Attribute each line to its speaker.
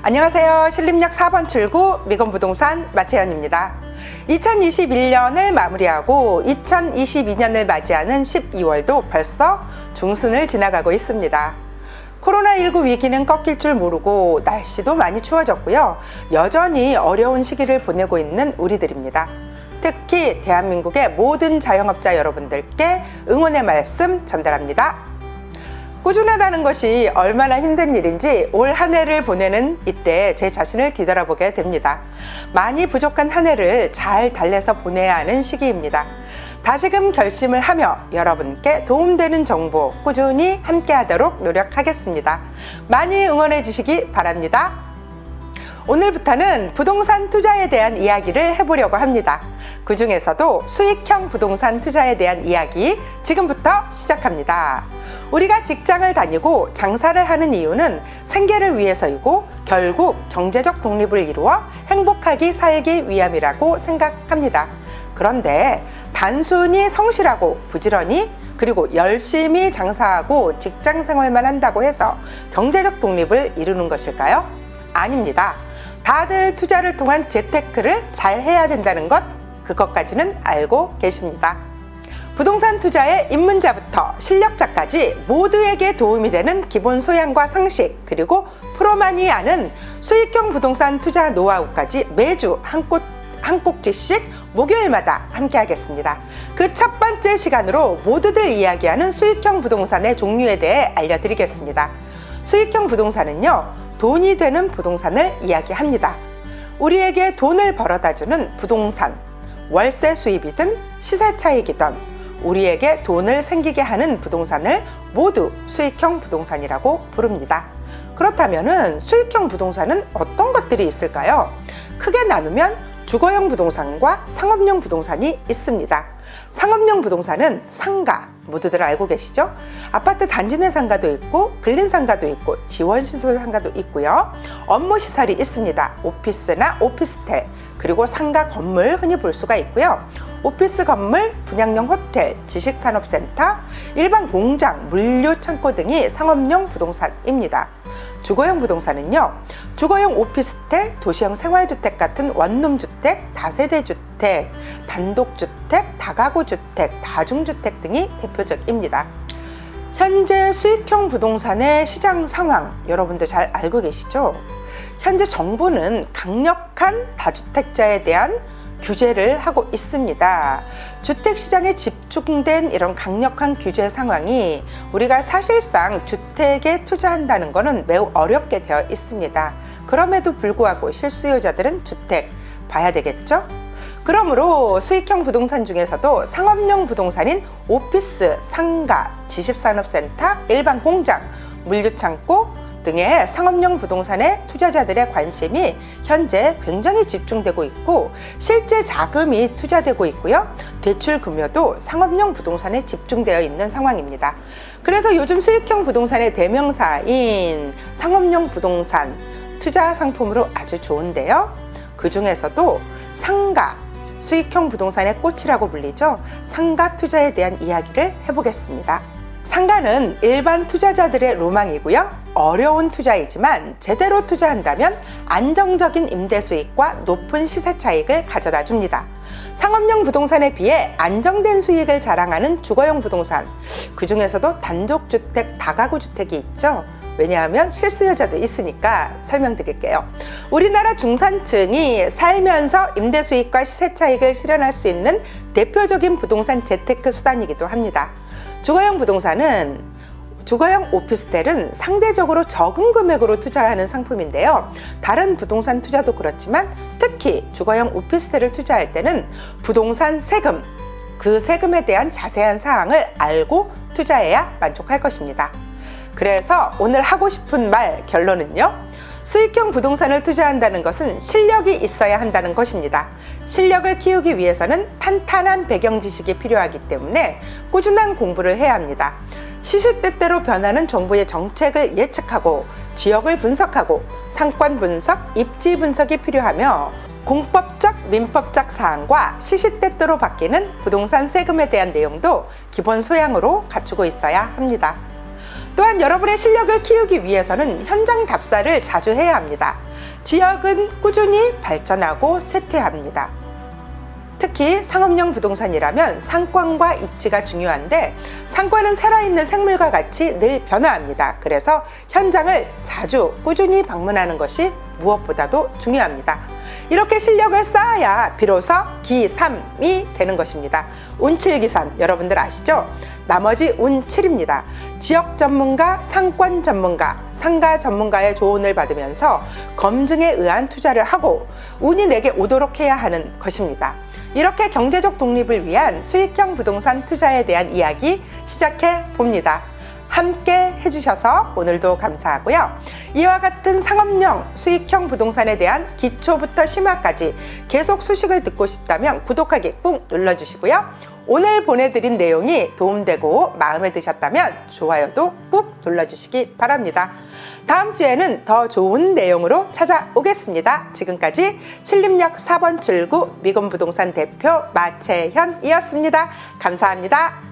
Speaker 1: 안녕하세요. 신림역 4번 출구 미건부동산 마채연입니다. 2021년을 마무리하고 2022년을 맞이하는 12월도 벌써 중순을 지나가고 있습니다. 코로나19 위기는 꺾일 줄 모르고 날씨도 많이 추워졌고요. 여전히 어려운 시기를 보내고 있는 우리들입니다. 특히 대한민국의 모든 자영업자 여러분들께 응원의 말씀 전달합니다. 꾸준하다는 것이 얼마나 힘든 일인지 올 한 해를 보내는 이때 제 자신을 뒤돌아보게 됩니다. 많이 부족한 한 해를 잘 달래서 보내야 하는 시기입니다. 다시금 결심을 하며 여러분께 도움되는 정보 꾸준히 함께 하도록 노력하겠습니다. 많이 응원해 주시기 바랍니다. 오늘부터는 부동산 투자에 대한 이야기를 해보려고 합니다. 그 중에서도 수익형 부동산 투자에 대한 이야기 지금부터 시작합니다. 우리가 직장을 다니고 장사를 하는 이유는 생계를 위해서이고 결국 경제적 독립을 이루어 행복하게 살기 위함이라고 생각합니다. 그런데 단순히 성실하고 부지런히 그리고 열심히 장사하고 직장 생활만 한다고 해서 경제적 독립을 이루는 것일까요? 아닙니다. 다들 투자를 통한 재테크를 잘 해야 된다는 것, 그것까지는 알고 계십니다. 부동산 투자의 입문자부터 실력자까지 모두에게 도움이 되는 기본 소양과 상식, 그리고 프로만이 아는 수익형 부동산 투자 노하우까지 매주 한 꼭지씩 목요일마다 함께 하겠습니다. 그 첫 번째 시간으로 모두들 이야기하는 수익형 부동산의 종류에 대해 알려드리겠습니다. 수익형 부동산은요, 돈이 되는 부동산을 이야기합니다. 우리에게 돈을 벌어다주는 부동산, 월세 수입이든 시세 차익이든 우리에게 돈을 생기게 하는 부동산을 모두 수익형 부동산이라고 부릅니다. 그렇다면 수익형 부동산은 어떤 것들이 있을까요? 크게 나누면 주거용 부동산과 상업용 부동산이 있습니다. 상업용 부동산은 상가, 모두들 알고 계시죠? 아파트 단지 내 상가도 있고 근린 상가도 있고 지원시설 상가도 있고요. 업무 시설이 있습니다. 오피스나 오피스텔, 그리고 상가 건물 흔히 볼 수가 있고요. 오피스 건물, 분양용 호텔, 지식산업센터, 일반 공장, 물류 창고 등이 상업용 부동산입니다. 주거용 부동산은요, 주거용 오피스텔, 도시형 생활주택 같은 원룸주택, 다세대주택, 단독주택, 다가구주택, 다중주택 등이 대표적입니다. 현재 수익형 부동산의 시장 상황 여러분들 잘 알고 계시죠? 현재 정부는 강력한 다주택자에 대한 규제를 하고 있습니다. 주택시장에 집중된 이런 강력한 규제 상황이 우리가 사실상 주택에 투자한다는 것은 매우 어렵게 되어 있습니다. 그럼에도 불구하고 실수요자들은 주택 봐야 되겠죠? 그러므로 수익형 부동산 중에서도 상업용 부동산인 오피스, 상가, 지식산업센터, 일반 공장, 물류창고 등의 상업용 부동산에 투자자들의 관심이 현재 굉장히 집중되고 있고 실제 자금이 투자되고 있고요. 대출 금융도 상업용 부동산에 집중되어 있는 상황입니다. 그래서 요즘 수익형 부동산의 대명사인 상업용 부동산 투자 상품으로 아주 좋은데요. 그 중에서도 상가, 수익형 부동산의 꽃이라고 불리죠. 상가 투자에 대한 이야기를 해보겠습니다. 상가는 일반 투자자들의 로망이고요. 어려운 투자이지만 제대로 투자한다면 안정적인 임대 수익과 높은 시세 차익을 가져다 줍니다. 상업용 부동산에 비해 안정된 수익을 자랑하는 주거용 부동산, 그 중에서도 단독주택, 다가구주택이 있죠. 왜냐하면 실수요자도 있으니까 설명드릴게요. 우리나라 중산층이 살면서 임대 수익과 시세 차익을 실현할 수 있는 대표적인 부동산 재테크 수단이기도 합니다. 주거용 부동산은 주거용 오피스텔은 상대적으로 적은 금액으로 투자하는 상품인데요. 다른 부동산 투자도 그렇지만 특히 주거용 오피스텔을 투자할 때는 부동산 세금, 그 세금에 대한 자세한 사항을 알고 투자해야 만족할 것입니다. 그래서 오늘 하고 싶은 말 결론은요, 수익형 부동산을 투자한다는 것은 실력이 있어야 한다는 것입니다. 실력을 키우기 위해서는 탄탄한 배경 지식이 필요하기 때문에 꾸준한 공부를 해야 합니다. 시시때때로 변하는 정부의 정책을 예측하고 지역을 분석하고 상권 분석, 입지 분석이 필요하며 공법적, 민법적 사항과 시시때때로 바뀌는 부동산 세금에 대한 내용도 기본 소양으로 갖추고 있어야 합니다. 또한 여러분의 실력을 키우기 위해서는 현장 답사를 자주 해야 합니다. 지역은 꾸준히 발전하고 쇠퇴합니다. 특히 상업용 부동산이라면 상권과 입지가 중요한데 상권은 살아있는 생물과 같이 늘 변화합니다. 그래서 현장을 자주 꾸준히 방문하는 것이 무엇보다도 중요합니다. 이렇게 실력을 쌓아야 비로소 기3이 되는 것입니다. 운7기삼 여러분들 아시죠? 나머지 운7입니다. 지역 전문가, 상권 전문가, 상가 전문가의 조언을 받으면서 검증에 의한 투자를 하고 운이 내게 오도록 해야 하는 것입니다. 이렇게 경제적 독립을 위한 수익형 부동산 투자에 대한 이야기 시작해 봅니다. 함께 해주셔서 오늘도 감사하고요. 이와 같은 상업용 수익형 부동산에 대한 기초부터 심화까지 계속 소식을 듣고 싶다면 구독하기 꾹 눌러주시고요. 오늘 보내드린 내용이 도움되고 마음에 드셨다면 좋아요도 꾹 눌러주시기 바랍니다. 다음 주에는 더 좋은 내용으로 찾아오겠습니다. 지금까지 신림역 4번 출구 미건부동산 대표 마채현이었습니다. 감사합니다.